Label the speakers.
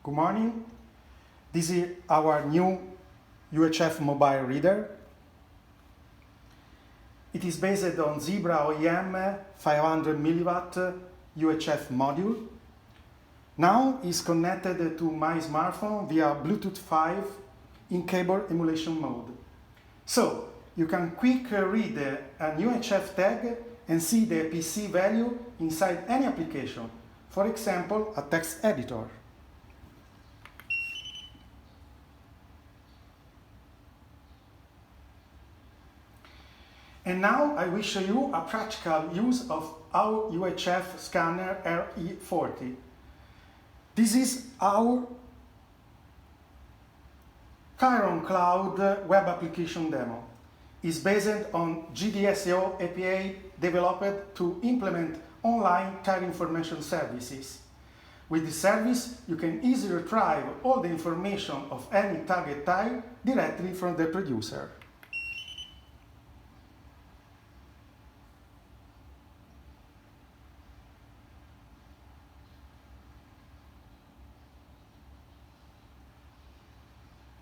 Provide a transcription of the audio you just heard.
Speaker 1: Good morning. This is our new UHF mobile reader. It is based on Zebra OEM 500 mW UHF module. Now it's connected to my smartphone via Bluetooth 5 in cable emulation mode. So you can quickly read an UHF tag and see the PC value inside any application, for example, a text editor. And now I will show you a practical use of our UHF Scanner RE40. This is our Chiron Cloud web application demo. It's based on GDSO API developed to implement online tire information services. With this service, you can easily retrieve all the information of any target tire directly from the producer.